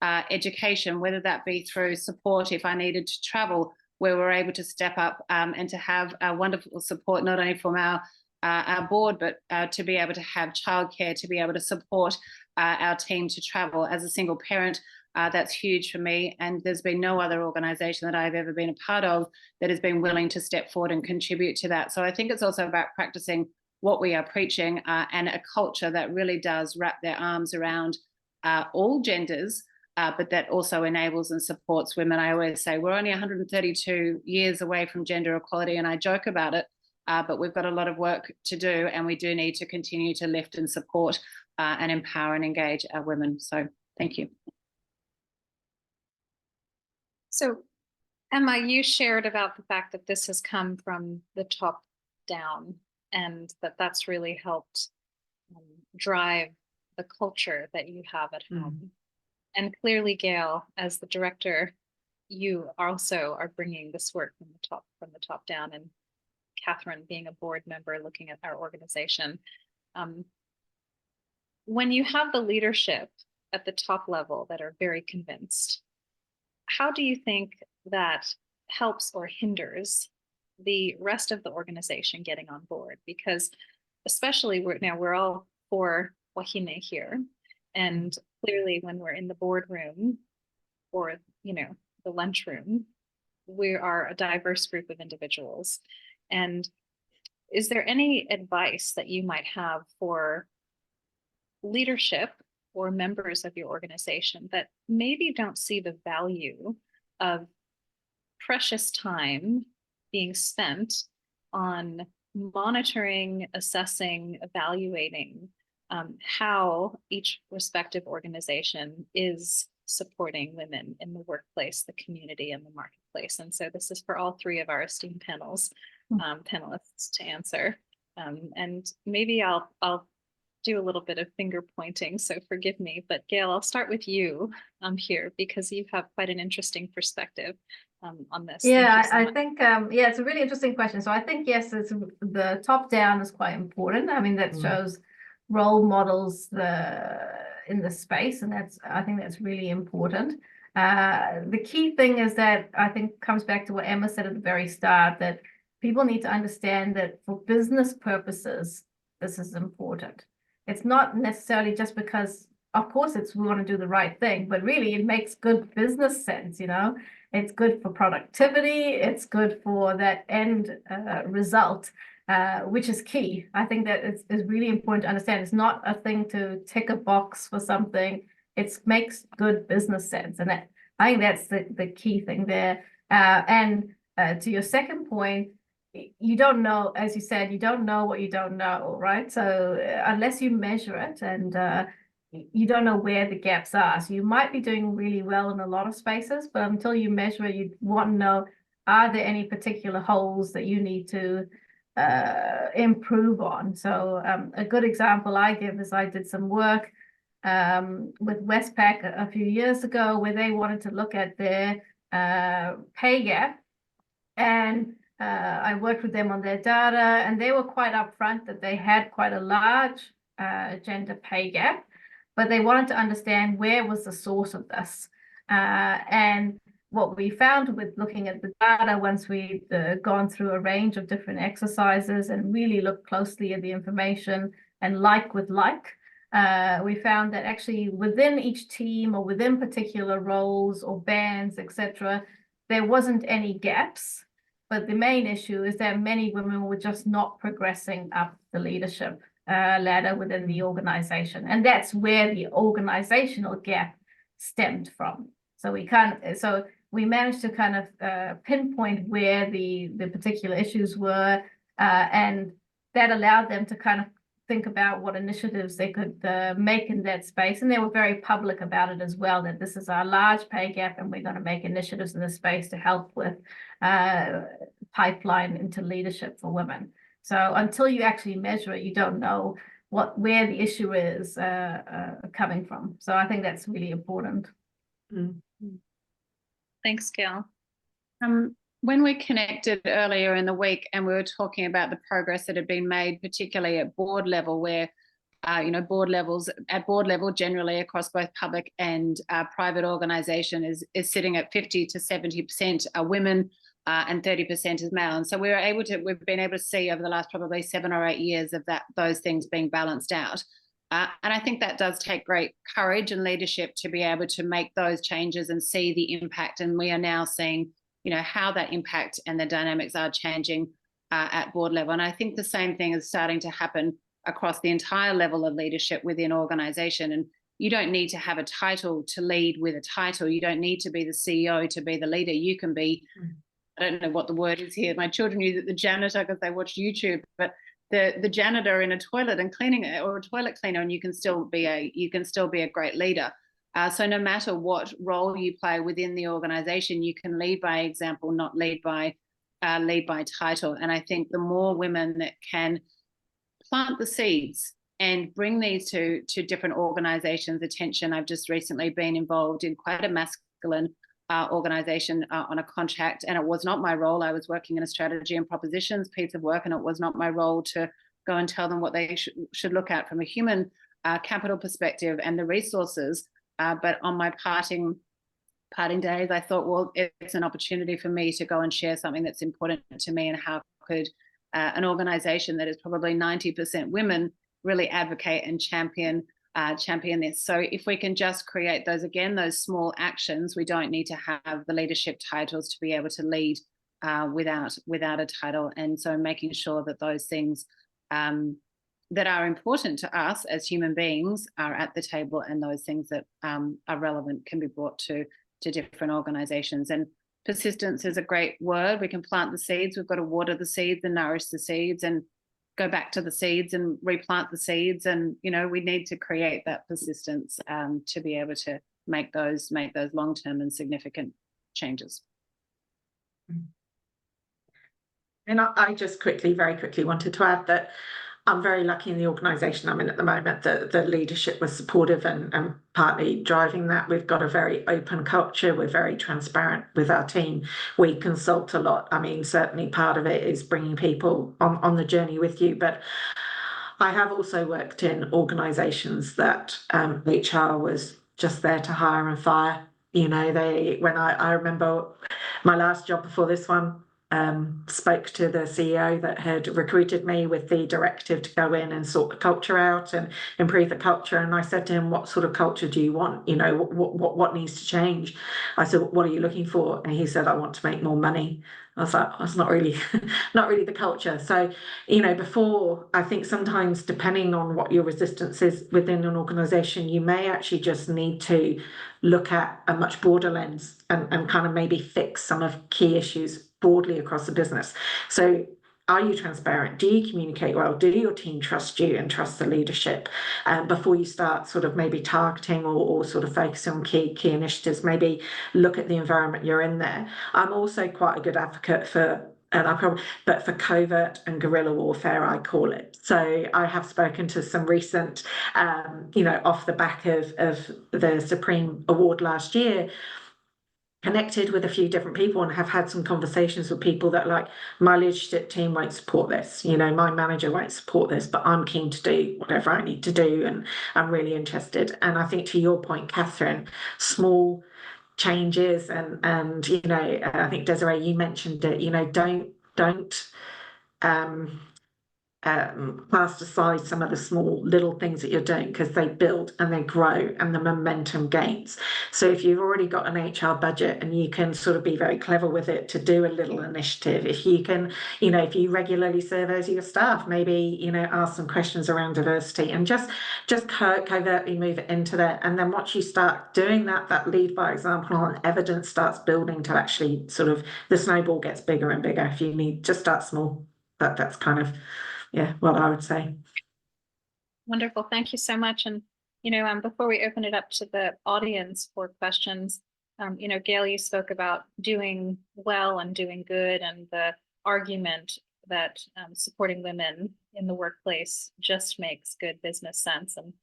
education, whether that be through support if I needed to travel, where we're able to step up and to have wonderful support, not only from our board, but to be able to have childcare, to be able to support our team to travel. As a single parent, that's huge for me, and there's been no other organisation that I've ever been a part of that has been willing to step forward and contribute to that. So I think it's also about practicing what we are preaching, and a culture that really does wrap their arms around all genders, but that also enables and supports women. I always say we're only 132 years away from gender equality, and I joke about it, but we've got a lot of work to do, and we do need to continue to lift and support and empower and engage our women. So thank you. So Emma, you shared about the fact that this has come from the top down, and that's really helped drive the culture that you have at home. And clearly, Gail, as the director, you also are bringing this work from the top down, and Catherine, being a board member, looking at our organization. When you have the leadership at the top level that are very convinced, how do you think that helps or hinders the rest of the organization getting on board? Because especially we're all for Wahine here, and clearly when we're in the boardroom or the lunchroom, we are a diverse group of individuals. And is there any advice that you might have for leadership or members of your organization that maybe don't see the value of precious time being spent on monitoring, assessing, evaluating how each respective organization is supporting women in the workplace, the community, and the marketplace. And so this is for all three of our esteemed panelists to answer. And maybe I'll do a little bit of finger pointing, so forgive me, but Gail, I'll start with you here because you have quite an interesting perspective on this. Yeah, I think, yeah, it's a really interesting question. So I think, yes, it's the top down is quite important. I mean, that shows role models in the space, and I think that's really important. The key thing is that I think comes back to what Emma said at the very start, that people need to understand that for business purposes, this is important. It's not necessarily just because, of course, we want to do the right thing, but really it makes good business sense, you know. It's good for productivity. It's good for that end result, which is key. I think that it's really important to understand. It's not a thing to tick a box for something. It makes good business sense. And I think that's the key thing there. And to your second point, you don't know, as you said, you don't know what you don't know, right? So unless you measure it, and you don't know where the gaps are. So you might be doing really well in a lot of spaces, but until you measure it, you want to know, are there any particular holes that you need to improve on? So a good example I give is I did some work with Westpac a few years ago where they wanted to look at their pay gap, and I worked with them on their data, and they were quite upfront that they had quite a large gender pay gap, but they wanted to understand where was the source of this. And what we found with looking at the data, once we'd gone through a range of different exercises and really looked closely at the information and like with like, we found that actually within each team or within particular roles or bands, etc., there wasn't any gaps. But the main issue is that many women were just not progressing up the leadership ladder within the organization. And that's where the organizational gap stemmed from. So we managed to kind of pinpoint where the particular issues were, and that allowed them to kind of think about what initiatives they could make in that space. And they were very public about it as well, that this is our large pay gap and we're going to make initiatives in this space to help with pipeline into leadership for women. So until you actually measure it, you don't know where the issue is coming from. So I think that's really important. Thanks, Gail. When we connected earlier in the week and we were talking about the progress that had been made, particularly at board level, where at board level generally across both public and private organization is sitting at 50 to 70% are women and 30% is male. And so we've been able to see over the last probably 7 or 8 years of those things being balanced out. And I think that does take great courage and leadership to be able to make those changes and see the impact. And we are now seeing, how that impact and the dynamics are changing at board level. And I think the same thing is starting to happen across the entire level of leadership within organization. And you don't need to have a title to lead with a title. You don't need to be the CEO to be the leader. You can be, I don't know what the word is here. My children use it, the janitor, because they watch YouTube, but the janitor in a toilet and cleaning it, or a toilet cleaner, and you can still be a great leader. So no matter what role you play within the organization, you can lead by example, not lead by title. And I think the more women that can plant the seeds and bring these to different organizations' attention. I've just recently been involved in quite a masculine organization on a contract, and it was not my role. I was working in a strategy and propositions piece of work, and it was not my role to go and tell them what they should look at from a human capital perspective and the resources. But on my parting days, I thought, well, it's an opportunity for me to go and share something that's important to me, and how could an organization that is probably 90% women really advocate and champion this. So if we can just create those small actions, we don't need to have the leadership titles to be able to lead without a title. And so making sure that those things that are important to us as human beings are at the table, and those things that are relevant can be brought to different organizations. And persistence is a great word. We can plant the seeds. We've got to water the seeds and nourish the seeds and go back to the seeds and replant the seeds. And, you know, we need to create that persistence to be able to make those long-term and significant changes. And I just very quickly wanted to add that I'm very lucky in the organisation I'm in at the moment that the leadership was supportive and partly driving that. We've got a very open culture. We're very transparent with our team. We consult a lot. I mean, certainly part of it is bringing people on the journey with you. But I have also worked in organisations that HR was just there to hire and fire. You know, when I remember my last job before this one, spoke to the CEO that had recruited me with the directive to go in and sort the culture out and improve the culture. And I said to him, what sort of culture do you want? You know, what needs to change? I said, what are you looking for? And he said, I want to make more money. I was like, that's not really the culture. So, you know, before, I think sometimes depending on what your resistance is within an organisation, you may actually just need to look at a much broader lens and kind of maybe fix some of key issues broadly across the business. So are you transparent? Do you communicate well? Do your team trust you and trust the leadership? Before you start sort of maybe targeting or sort of focusing on key initiatives, maybe look at the environment you're in there. I'm also quite a good advocate for for covert and guerrilla warfare, I call it. So I have spoken to some recent, you know, off the back of the Supreme Award last year, connected with a few different people and have had some conversations with people that like, my leadership team won't support this, you know, my manager won't support this, but I'm keen to do whatever I need to do and I'm really interested. And I think to your point, Catherine, small changes and you know, I think Desiree, you mentioned it, you know, don't cast aside some of the small little things that you're doing because they build and they grow and the momentum gains. So if you've already got an HR budget and you can sort of be very clever with it to do a little initiative, if you can, you know, if you regularly survey your staff, maybe, you know, ask some questions around diversity and just covertly move it into there. And then once you start doing that lead by example and evidence starts building to actually sort of the snowball gets bigger and bigger. If you need, just start small. That's kind of, yeah, what I would say. Wonderful. Thank you so much. And, you know, before we open it up to the audience for questions, you know, Gail, you spoke about doing well and doing good and the argument that supporting women in the workplace just makes good business sense. And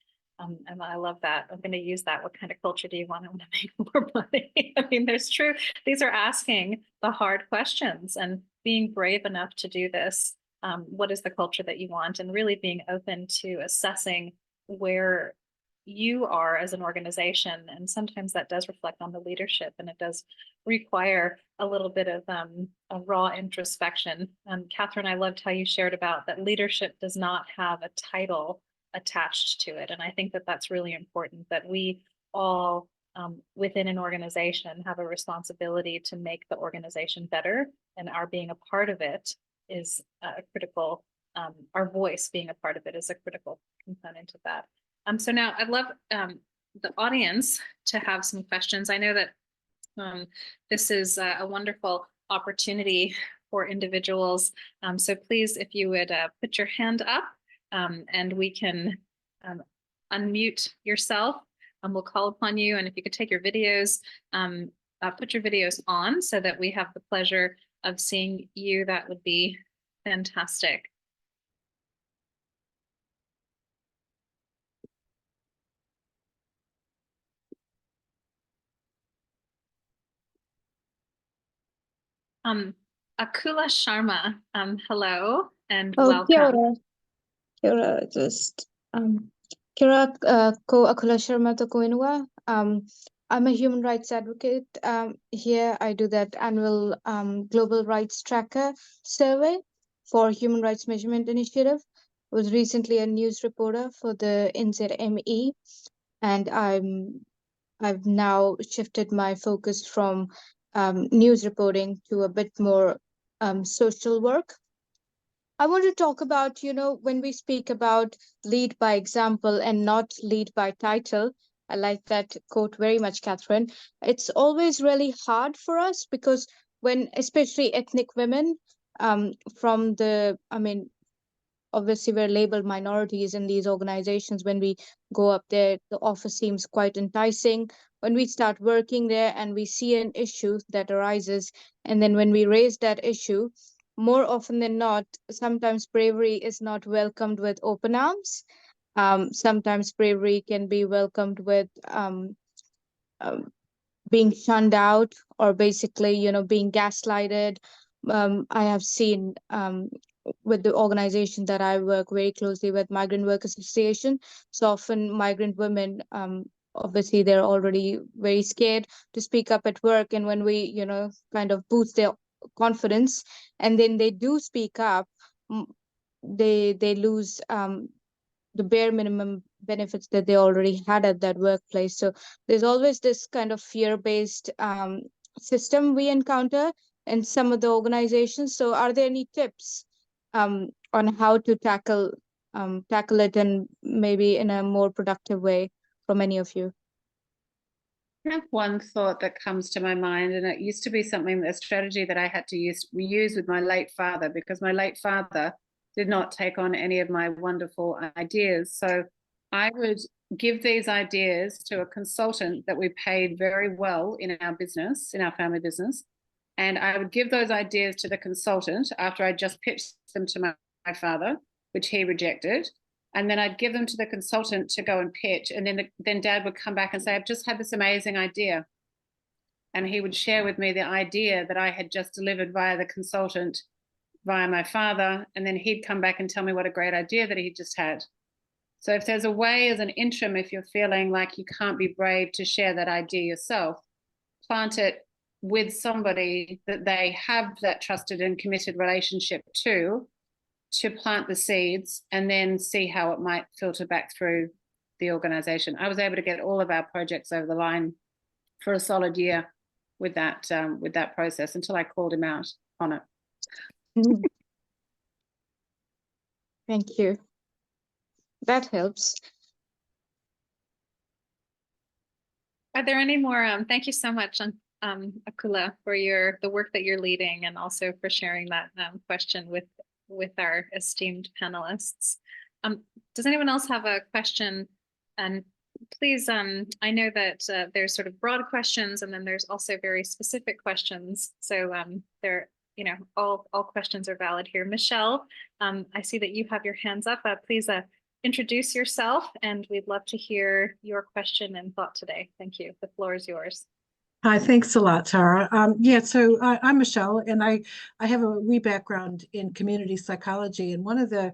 I love that. I'm going to use that. What kind of culture do you want? I want to make more money. I mean, these are asking the hard questions and being brave enough to do this. What is the culture that you want, and really being open to assessing where you are as an organization. And sometimes that does reflect on the leadership, and it does require a little bit of a raw introspection. Catherine, I loved how you shared about that leadership does not have a title attached to it. And I think that that's really important, that we all within an organization have a responsibility to make the organization better, and our being a part of it is a critical, our voice being a part of it is a critical component of that. So now I'd love the audience to have some questions. I know that this is a wonderful opportunity for individuals. So please, if you would put your hand up and we can unmute yourself, we'll call upon you. And if you could take your videos, put your videos on so that we have the pleasure of seeing you, that would be fantastic. Akula Sharma, hello and welcome. Kia ora. Kia ora, kia ora, ko Akula Sharma toko inua. I'm a human rights advocate. Here I do that annual Global Rights Tracker survey for Human Rights Measurement Initiative. I was recently a news reporter for the NZME, and I've now shifted my focus from news reporting to a bit more social work. I want to talk about, when we speak about lead by example and not lead by title. I like that quote very much, Catherine. It's always really hard for us because when, especially ethnic women, obviously we're labeled minorities in these organizations. When we go up there, the office seems quite enticing. When we start working there and we see an issue that arises, and then when we raise that issue, more often than not, sometimes bravery is not welcomed with open arms. Sometimes bravery can be welcomed with being shunned out, or basically, being gaslighted. I have seen with the organization that I work very closely with, Migrant Workers Association. So often migrant women, obviously they're already very scared to speak up at work. And when we, kind of boost their confidence, and then they do speak up, they lose the bare minimum benefits that they already had at that workplace. So there's always this kind of fear-based system we encounter in some of the organizations. So are there any tips on how to tackle it, and maybe in a more productive way from any of you? I have one thought that comes to my mind, and it used to be a strategy that I had to use with my late father, because my late father did not take on any of my wonderful ideas. So I would give these ideas to a consultant that we paid very well in our business, in our family business. And I would give those ideas to the consultant after I just pitched them to my father, which he rejected. And then I'd give them to the consultant to go and pitch. And then Dad would come back and say, I've just had this amazing idea. And he would share with me the idea that I had just delivered via the consultant, via my father. And then he'd come back and tell me what a great idea that he just had. So if there's a way as an interim, if you're feeling like you can't be brave to share that idea yourself, plant it with somebody that they have that trusted and committed relationship to plant the seeds, and then see how it might filter back through the organization. I was able to get all of our projects over the line for a solid year with that process, until I called him out on it. Thank you. That helps. Are there any more? Thank you so much, Akula, for the work that you're leading, and also for sharing that question with our esteemed panelists. Does anyone else have a question? And please, I know that there's sort of broad questions, and then there's also very specific questions. So all questions are valid here. Michelle, I see that you have your hands up. Please introduce yourself, and we'd love to hear your question and thought today. Thank you. The floor is yours. Hi, thanks a lot, Tara. So I'm Michelle, and I have a wee background in community psychology. And one of the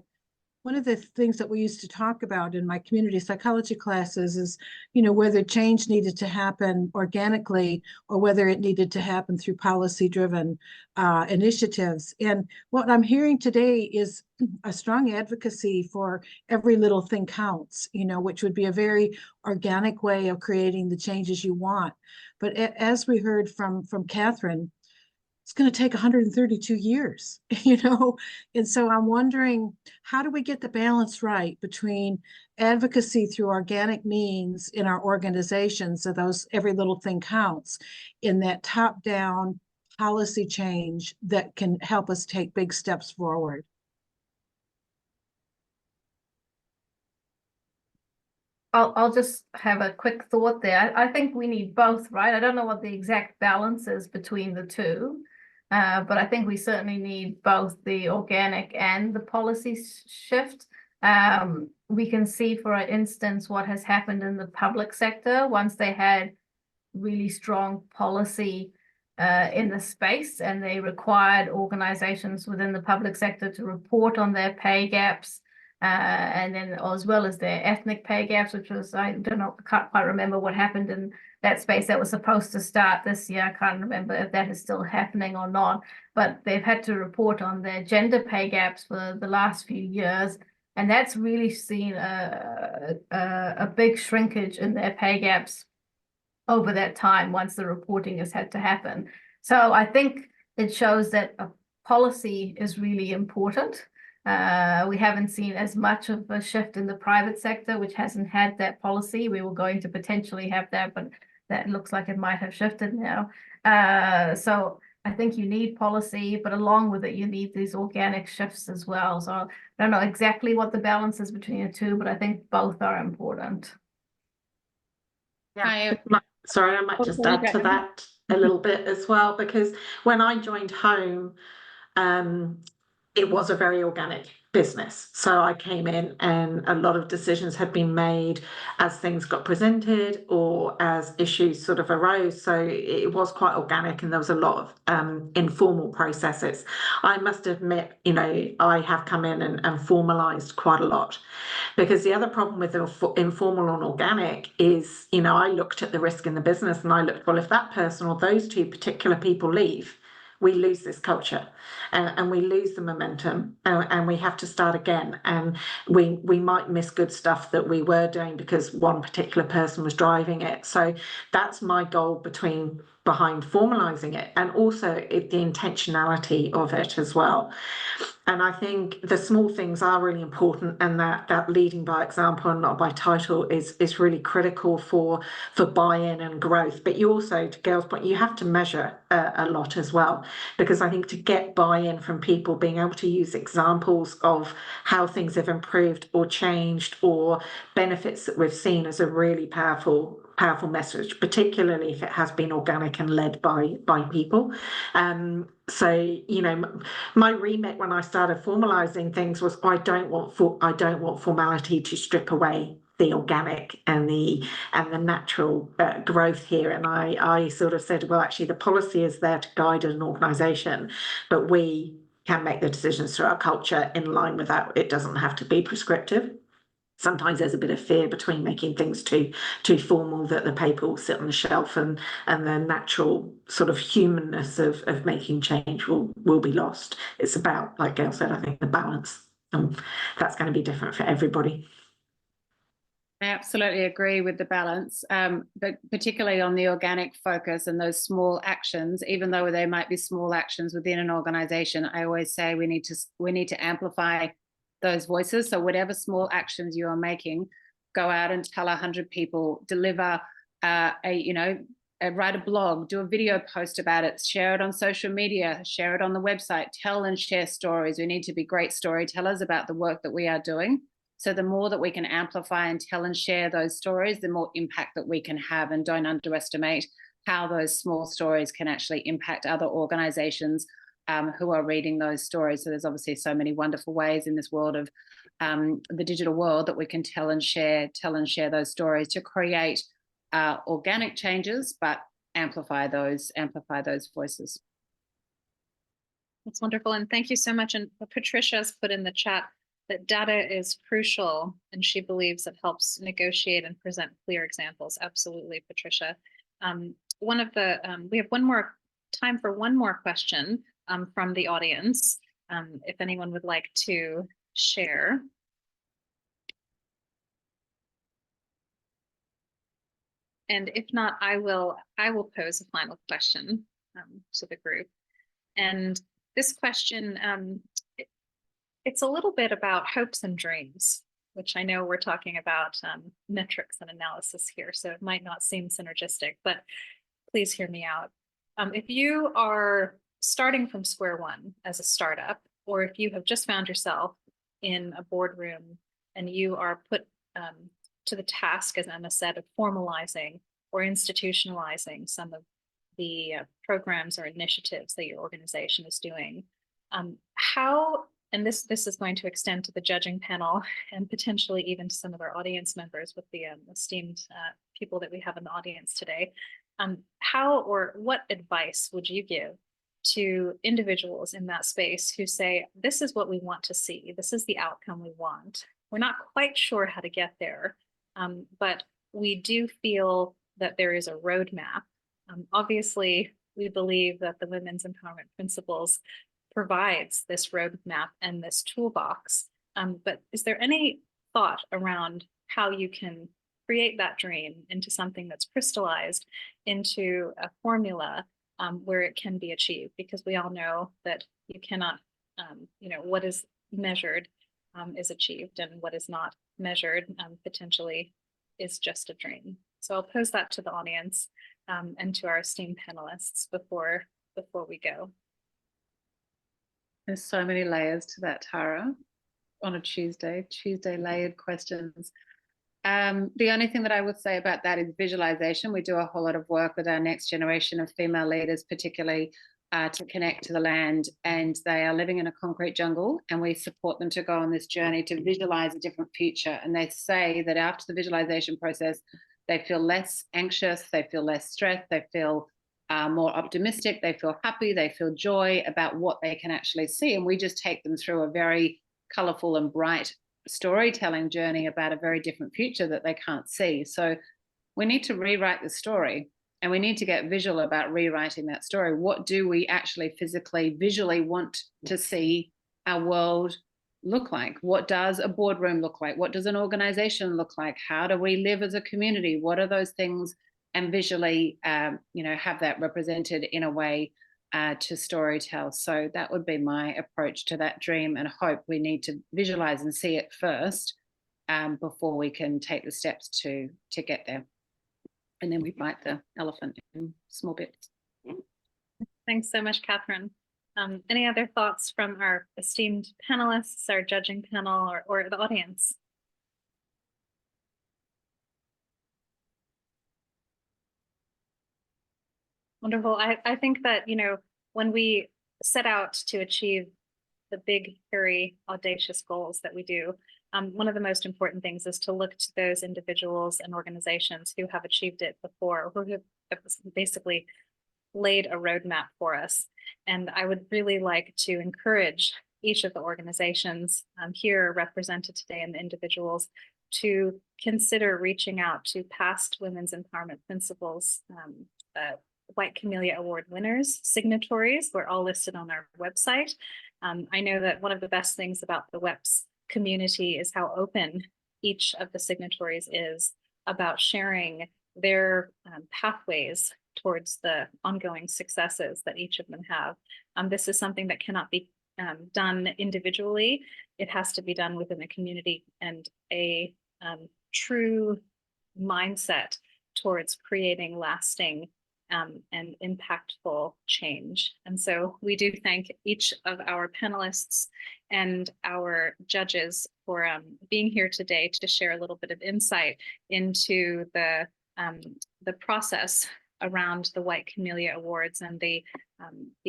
things that we used to talk about in my community psychology classes is, whether change needed to happen organically or whether it needed to happen through policy-driven initiatives. And what I'm hearing today is a strong advocacy for every little thing counts, which would be a very organic way of creating the changes you want. But as we heard from Catherine, it's going to take 132 years, and so I'm wondering, how do we get the balance right between advocacy through organic means in our organizations, so those every little thing counts, in that top-down policy change that can help us take big steps forward? I'll just have a quick thought there. I think we need both, right? I don't know what the exact balance is between the two, but I think we certainly need both the organic and the policy shift. We can see, for instance, what has happened in the public sector once they had really strong policy in the space, and they required organizations within the public sector to report on their pay gaps, and then as well as their ethnic pay gaps, which was, I can't quite remember what happened in that space. That was supposed to start this year. I can't remember if that is still happening or not, but they've had to report on their gender pay gaps for the last few years. And that's really seen a big shrinkage in their pay gaps over that time once the reporting has had to happen. So I think it shows that a policy is really important. We haven't seen as much of a shift in the private sector, which hasn't had that policy. We were going to potentially have that, but that looks like it might have shifted now. So I think you need policy, but along with it, you need these organic shifts as well. So I don't know exactly what the balance is between the two, but I think both are important. Yeah. Sorry, I might just sorry, add to go that a little bit as well, because when I joined Home, it was a very organic business. So I came in and a lot of decisions had been made as things got presented or as issues sort of arose. So it was quite organic and there was a lot of informal processes. I must admit, you know, I have come in and formalized quite a lot, because the other problem with informal and organic is, you know, I looked at the risk in the business and I looked, well, if that person or those two particular people leave, we lose this culture and we lose the momentum and we have to start again, and we might miss good stuff that we were doing because one particular person was driving it. So that's my goal behind formalizing it, and also the intentionality of it as well. And I think the small things are really important, and that leading by example and not by title is really critical for buy-in and growth. But you also, to Gail's point, you have to measure a lot as well, because I think to get buy-in from people, being able to use examples of how things have improved or changed or benefits that we've seen is a really powerful message, particularly if it has been organic and led by people. So, you know, my remit when I started formalizing things was I don't want formality to strip away the organic and the natural growth here. And I sort of said, well, actually, the policy is there to guide an organisation, but we can make the decisions through our culture in line with that. It doesn't have to be prescriptive. Sometimes there's a bit of fear between making things too formal that the paper will sit on the shelf and the natural sort of humanness of making change will be lost. It's about, like Gail said, I think the balance, and that's going to be different for everybody. I absolutely agree with the balance, but particularly on the organic focus and those small actions, even though they might be small actions within an organization, I always say we need to amplify those voices. So whatever small actions you are making, go out and tell 100 people, deliver write a blog, do a video post about it, share it on social media, share it on the website, tell and share stories. We need to be great storytellers about the work that we are doing. So the more that we can amplify and tell and share those stories, the more impact that we can have. And don't underestimate how those small stories can actually impact other organizations who are reading those stories. So there's obviously so many wonderful ways in this world of the digital world that we can tell and share those stories to create organic changes, but amplify those voices. That's wonderful. And thank you so much. And Patricia's put in the chat that data is crucial, and she believes it helps negotiate and present clear examples. Absolutely, Patricia. We have time for one more question from the audience, if anyone would like to share. And if not, I will pose a final question to the group. And this question, it's a little bit about hopes and dreams, which I know we're talking about metrics and analysis here, so it might not seem synergistic, but please hear me out. If you are starting from square one as a startup, or if you have just found yourself in a boardroom and you are put to the task, as Emma said, of formalizing or institutionalizing some of the programs or initiatives that your organization is doing, how, and this is going to extend to the judging panel and potentially even to some of our audience members with the esteemed people that we have in the audience today, how or what advice would you give to individuals in that space who say, this is what we want to see, this is the outcome we want, we're not quite sure how to get there, but we do feel that there is a roadmap. Obviously, we believe that the Women's Empowerment Principles provides this roadmap and this toolbox, but is there any thought around how you can create that dream into something that's crystallized into a formula where it can be achieved? Because we all know that you cannot, what is measured is achieved, and what is not measured potentially is just a dream. So I'll pose that to the audience and to our esteemed panelists before we go. There's so many layers to that, Tara, on a Tuesday layered questions. The only thing that I would say about that is visualization. We do a whole lot of work with our next generation of female leaders, particularly to connect to the land, and they are living in a concrete jungle, and we support them to go on this journey to visualize a different future. And they say that after the visualization process, they feel less anxious, they feel less stressed, they feel more optimistic, they feel happy, they feel joy about what they can actually see. And we just take them through a very colorful and bright storytelling journey about a very different future that they can't see. So we need to rewrite the story, and we need to get visual about rewriting that story. What do we actually physically, visually want to see our world look like? What does a boardroom look like? What does an organization look like? How do we live as a community? What are those things? And visually, have that represented in a way to storytell. So that would be my approach to that dream and hope. We need to visualize and see it first before we can take the steps to get there. And then we bite the elephant in small bits. Thanks so much, Catherine. Any other thoughts from our esteemed panelists, our judging panel, or the audience? Wonderful. I think that, when we set out to achieve the big, hairy, audacious goals that we do, one of the most important things is to look to those individuals and organizations who have achieved it before, who have basically laid a roadmap for us. And I would really like to encourage each of the organizations here represented today and the individuals to consider reaching out to past women's empowerment principles, White Camellia Award winners, signatories. We're all listed on our website. I know that one of the best things about the WEPs community is how open each of the signatories is about sharing their pathways towards the ongoing successes that each of them have. This is something that cannot be done individually. It has to be done within the community, and a true mindset towards creating lasting and impactful change. And so we do thank each of our panelists and our judges for being here today to share a little bit of insight into the process around the White Camellia Awards and the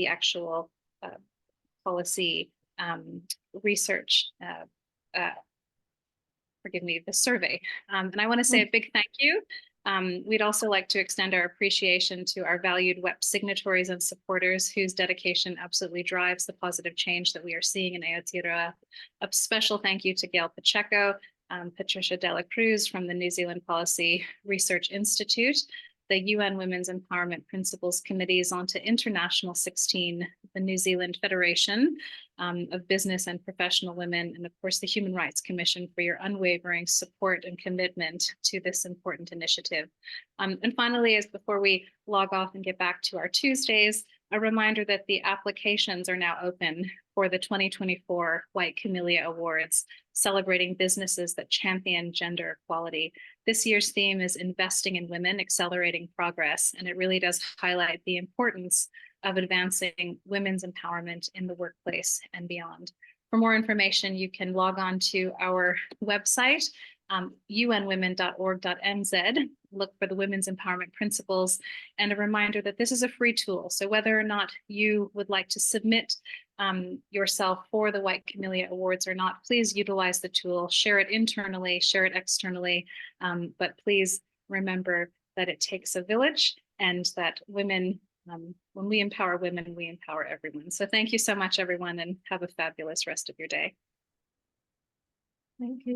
actual policy research, the survey. And I want to say a big thank you. We'd also like to extend our appreciation to our valued WEP signatories and supporters whose dedication absolutely drives the positive change that we are seeing in Aotearoa. A special thank you to Gail Pacheco, Patricia Dela Cruz from the New Zealand Policy Research Institute, the UN Women's Empowerment Principles Committees onto International 16, the New Zealand Federation of Business and Professional Women, and of course the Human Rights Commission for your unwavering support and commitment to this important initiative. And finally, as before we log off and get back to our Tuesdays, a reminder that the applications are now open for the 2024 White Camellia Awards, celebrating businesses that champion gender equality. This year's theme is Investing in Women, Accelerating Progress, and it really does highlight the importance of advancing women's empowerment in the workplace and beyond. For more information, you can log on to our website, unwomen.org.nz, look for the Women's Empowerment Principles, and a reminder that this is a free tool. So whether or not you would like to submit yourself for the White Camellia Awards or not, please utilize the tool, share it internally, share it externally, but please remember that it takes a village, and that women, when we empower women, we empower everyone. So thank you so much, everyone, and have a fabulous rest of your day. Thank you.